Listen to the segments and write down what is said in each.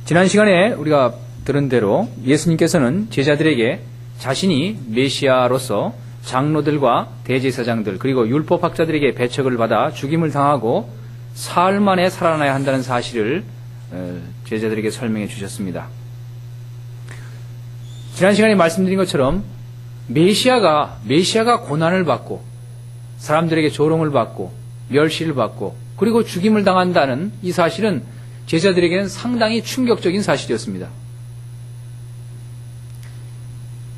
지난 시간에 우리가 들은 대로 예수님께서는 제자들에게 자신이 메시아로서 장로들과 대제사장들 그리고 율법학자들에게 배척을 받아 죽임을 당하고 사흘 만에 살아나야 한다는 사실을 제자들에게 설명해 주셨습니다. 지난 시간에 말씀드린 것처럼 메시아가 고난을 받고 사람들에게 조롱을 받고 멸시를 받고 그리고 죽임을 당한다는 이 사실은 제자들에게는 상당히 충격적인 사실이었습니다.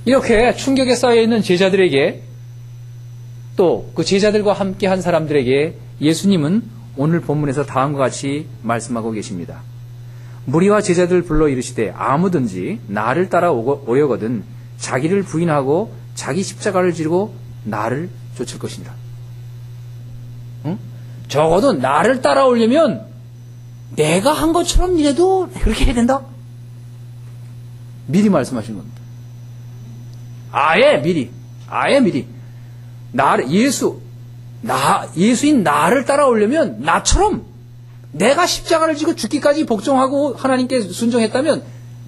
이렇게 충격에 쌓여 있는 제자들에게 또 그 제자들과 함께 한 사람들에게 예수님은 오늘 본문에서 다음과 같이 말씀하고 계십니다. 무리와 제자들을 불러 이르시되 아무든지 나를 따라 오려거든 자기를 부인하고 자기 십자가를 지르고 나를 쫓을 것이니라. 응? 적어도 나를 따라오려면 내가 한 것처럼 니네도 그렇게 해야 된다. 미리 말씀하시는 겁니다. 아예 미리. 예수인 나를 따라오려면 나처럼 내가 십자가를 지고 죽기까지 복종하고 하나님께 순종했다면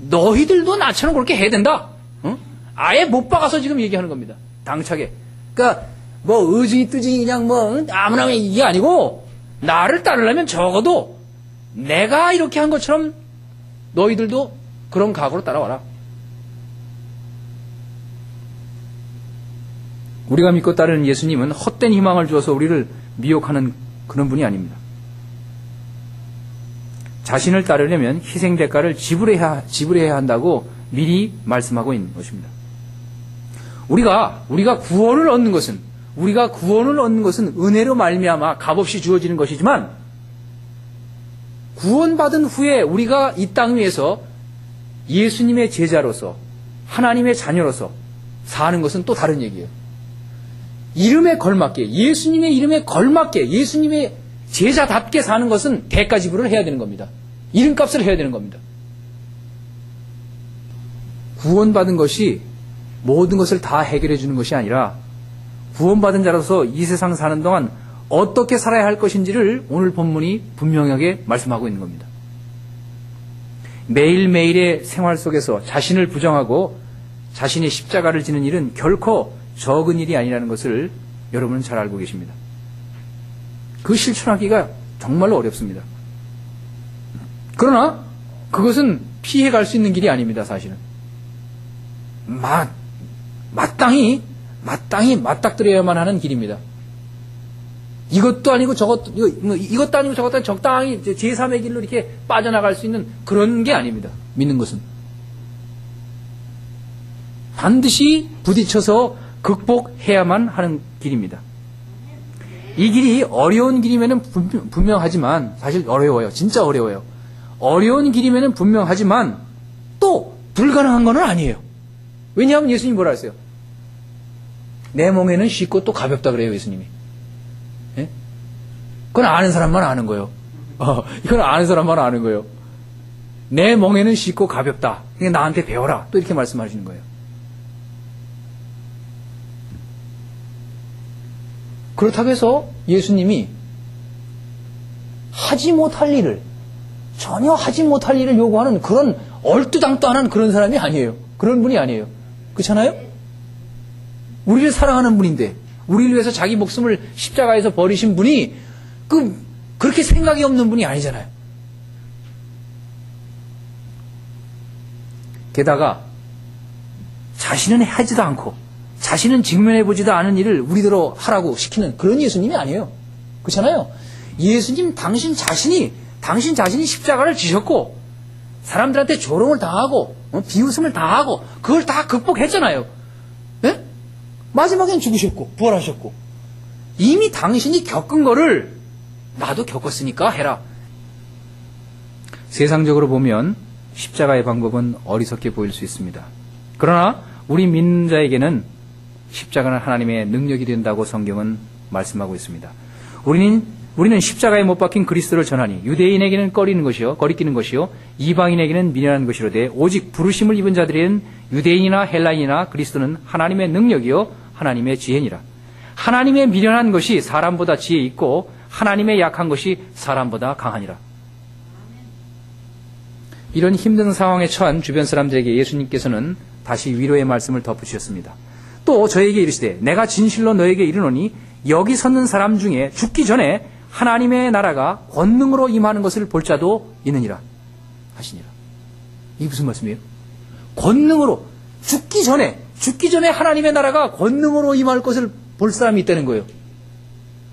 너희들도 나처럼 그렇게 해야 된다. 응? 아예 못 박아서 지금 얘기하는 겁니다. 당차게. 그러니까 뭐 의중이 뜨지 그냥 뭐 아무나 이게 아니고 나를 따르려면 적어도 내가 이렇게 한 것처럼 너희들도 그런 각오로 따라와라. 우리가 믿고 따르는 예수님은 헛된 희망을 주어서 우리를 미혹하는 그런 분이 아닙니다. 자신을 따르려면 희생 대가를 지불해야 한다고 미리 말씀하고 있는 것입니다. 우리가 구원을 얻는 것은 은혜로 말미암아 값없이 주어지는 것이지만 구원받은 후에 우리가 이 땅 위에서 예수님의 제자로서 하나님의 자녀로서 사는 것은 또 다른 얘기예요. 이름에 걸맞게 예수님의 이름에 걸맞게 예수님의 제자답게 사는 것은 대가 지불을 해야 되는 겁니다. 이름값을 해야 되는 겁니다. 구원받은 것이 모든 것을 다 해결해 주는 것이 아니라 구원받은 자로서 이 세상 사는 동안 어떻게 살아야 할 것인지를 오늘 본문이 분명하게 말씀하고 있는 겁니다. 매일매일의 생활 속에서 자신을 부정하고 자신의 십자가를 지는 일은 결코 적은 일이 아니라는 것을 여러분은 잘 알고 계십니다. 그 실천하기가 정말로 어렵습니다. 그러나 그것은 피해갈 수 있는 길이 아닙니다. 사실은 마땅히 맞닥뜨려야만 하는 길입니다. 이것도 아니고 저것도 아니고 저것도 아니고 적당히 제3의 길로 이렇게 빠져나갈 수 있는 그런 게 아닙니다. 믿는 것은 반드시 부딪혀서 극복해야만 하는 길입니다. 이 길이 어려운 길이면 분명하지만 사실 어려워요. 진짜 어려워요. 어려운 길이면 분명하지만 또 불가능한 건 아니에요. 왜냐하면 예수님이 뭐라 했어요? 내 멍에는 쉽고 또 가볍다 그래요. 예수님이. 예? 그건 아는 사람만 아는 거예요. 이건 아는 사람만 아는 거예요. 내 멍에는 쉽고 가볍다. 그러니까 나한테 배워라. 또 이렇게 말씀하시는 거예요. 그렇다고 해서 예수님이 전혀 하지 못할 일을 요구하는 그런 얼뚜당떠하는 그런 사람이 아니에요. 그런 분이 아니에요. 그렇잖아요? 우리를 사랑하는 분인데 우리를 위해서 자기 목숨을 십자가에서 버리신 분이 그렇게 생각이 없는 분이 아니잖아요. 게다가 자신은 하지도 않고 자신은 직면해보지도 않은 일을 우리대로 하라고 시키는 그런 예수님이 아니에요. 그렇잖아요? 예수님 당신 자신이 십자가를 지셨고 사람들한테 조롱을 당하고 비웃음을 당하고 그걸 다 극복했잖아요. 네? 마지막엔 죽으셨고 부활하셨고 이미 당신이 겪은 거를 나도 겪었으니까 해라. 세상적으로 보면 십자가의 방법은 어리석게 보일 수 있습니다. 그러나 우리 믿는 자에게는 십자가는 하나님의 능력이 된다고 성경은 말씀하고 있습니다. 우리는 십자가에 못 박힌 그리스도를 전하니 유대인에게는 거리끼는 것이요 이방인에게는 미련한 것이로되 오직 부르심을 입은 자들에게는 유대인이나 헬라인이나 그리스도는 하나님의 능력이요 하나님의 지혜니라. 하나님의 미련한 것이 사람보다 지혜 있고 하나님의 약한 것이 사람보다 강하니라. 이런 힘든 상황에 처한 주변 사람들에게 예수님께서는 다시 위로의 말씀을 덧붙이셨습니다. 또 저에게 이르시되 내가 진실로 너에게 이르노니 여기 섰는 사람 중에 죽기 전에 하나님의 나라가 권능으로 임하는 것을 볼 자도 있느니라 하시니라. 이게 무슨 말씀이에요? 권능으로 죽기 전에 하나님의 나라가 권능으로 임할 것을 볼 사람이 있다는 거예요.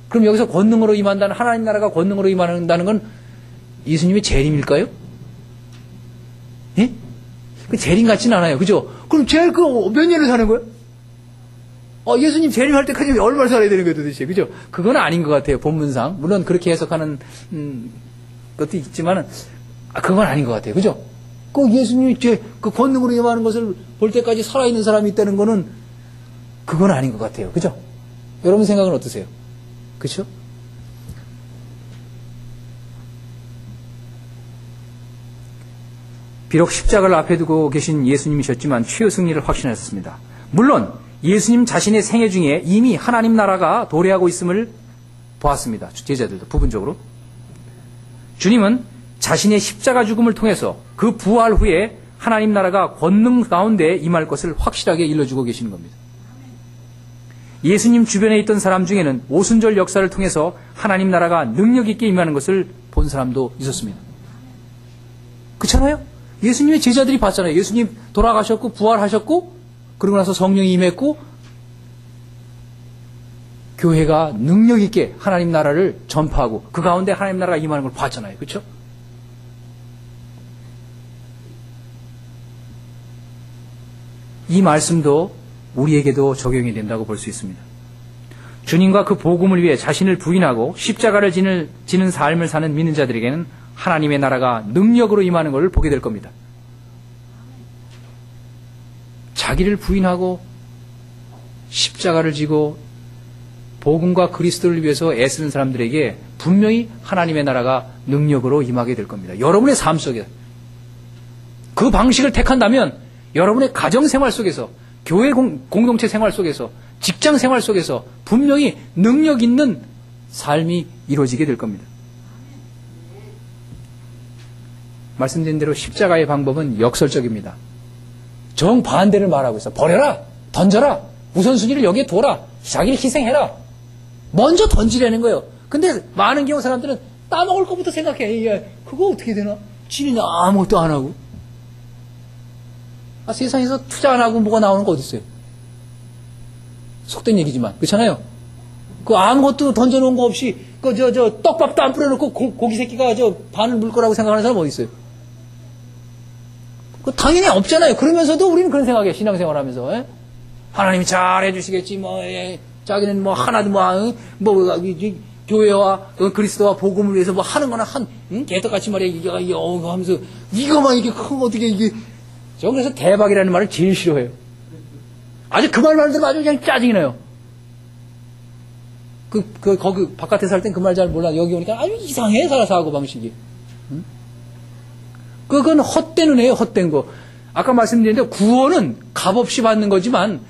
그럼 여기서 권능으로 임한다는, 하나님 나라가 권능으로 임한다는 건 예수님의 재림일까요? 예? 그 재림 같지는 않아요. 그죠? 그럼 재림 몇 년을 사는 거예요? 예수님 재림할 때까지 얼마나 살아야 되는 거예요, 도대체? 그죠? 그건 아닌 것 같아요, 본문상. 물론 그렇게 해석하는, 것도 있지만은, 그건 아닌 것 같아요. 그죠? 그 예수님이 그 권능으로 임하는 것을 볼 때까지 살아있는 사람이 있다는 거는, 그건 아닌 것 같아요. 그죠? 여러분 생각은 어떠세요? 그쵸? 비록 십자가를 앞에 두고 계신 예수님이셨지만 최후 승리를 확신하셨습니다. 물론 예수님 자신의 생애 중에 이미 하나님 나라가 도래하고 있음을 보았습니다. 제자들도 부분적으로. 주님은 자신의 십자가 죽음을 통해서 그 부활 후에 하나님 나라가 권능 가운데 임할 것을 확실하게 일러주고 계시는 겁니다. 예수님 주변에 있던 사람 중에는 오순절 역사를 통해서 하나님 나라가 능력 있게 임하는 것을 본 사람도 있었습니다. 그렇잖아요? 예수님의 제자들이 봤잖아요. 예수님 돌아가셨고 부활하셨고 그러고 나서 성령이 임했고 교회가 능력 있게 하나님 나라를 전파하고 그 가운데 하나님 나라가 임하는 걸 봤잖아요. 그렇죠? 이 말씀도 우리에게도 적용이 된다고 볼 수 있습니다. 주님과 그 복음을 위해 자신을 부인하고 십자가를 지는 삶을 사는 믿는 자들에게는 하나님의 나라가 능력으로 임하는 것을 보게 될 겁니다. 자기를 부인하고 십자가를 지고 복음과 그리스도를 위해서 애쓰는 사람들에게 분명히 하나님의 나라가 능력으로 임하게 될 겁니다. 여러분의 삶 속에 그 방식을 택한다면 여러분의 가정생활 속에서 교회 공동체 생활 속에서 직장 생활 속에서 분명히 능력 있는 삶이 이루어지게 될 겁니다. 말씀드린 대로 십자가의 방법은 역설적입니다. 정반대를 말하고 있어. 버려라! 던져라! 우선순위를 여기에 둬라! 자기를 희생해라! 먼저 던지라는 거예요. 근데 많은 경우 사람들은 따먹을 것부터 생각해. 야, 그거 어떻게 되나? 지는 아무것도 안 하고. 세상에서 투자 안 하고 뭐가 나오는 거 어디 있어요? 속된 얘기지만. 그렇잖아요? 그 아무것도 던져놓은 거 없이, 떡밥도 안 뿌려놓고 고기 새끼가 반을 물 거라고 생각하는 사람 어디 있어요? 그 당연히 없잖아요. 그러면서도 우리는 그런 생각이에요. 신앙생활 하면서. 에? 하나님이 잘 해주시겠지, 자기는 하나도 교회와 그리스도와 복음을 위해서 하는 거나 개떡같이 말이야, 이게, 하면서, 이거만 이게, 어떻게 이게, 저 그래서 대박이라는 말을 제일 싫어해요. 아주 그 말만 들으면 아주 그냥 짜증이 나요. 거기 바깥에 살 땐 그 말 잘 몰라. 여기 오니까 아주 이상해, 사고 방식이. 응? 그건 헛된 은혜예요, 헛된 거. 아까 말씀드렸는데 구원은 값없이 받는 거지만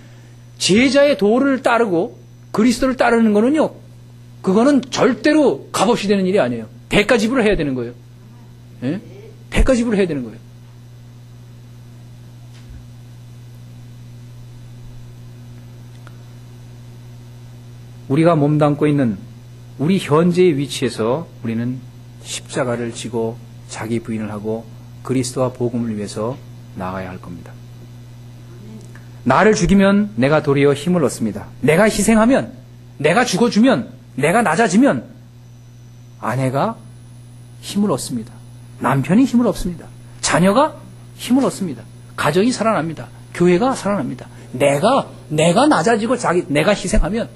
제자의 도를 따르고 그리스도를 따르는 거는요, 그거는 절대로 값없이 되는 일이 아니에요. 대가 지불을 해야 되는 거예요. 예? 대가 지불을 해야 되는 거예요. 우리가 몸담고 있는 우리 현재의 위치에서 우리는 십자가를 지고 자기 부인을 하고 그리스도와 복음을 위해서 나아가야 할 겁니다. 나를 죽이면 내가 도리어 힘을 얻습니다. 내가 희생하면, 내가 죽어주면, 내가 낮아지면 아내가 힘을 얻습니다. 남편이 힘을 얻습니다. 자녀가 힘을 얻습니다. 가정이 살아납니다. 교회가 살아납니다. 내가 낮아지고 내가 희생하면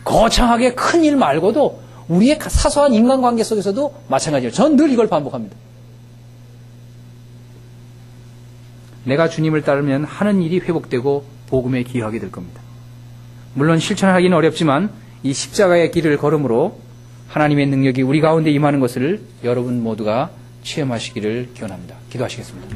거창하게 큰 일 말고도 우리의 사소한 인간관계 속에서도 마찬가지예요. 전 늘 이걸 반복합니다. 내가 주님을 따르면 하는 일이 회복되고 복음에 기여하게 될 겁니다. 물론 실천하기는 어렵지만 이 십자가의 길을 걸음으로 하나님의 능력이 우리 가운데 임하는 것을 여러분 모두가 체험하시기를 기원합니다. 기도하시겠습니다.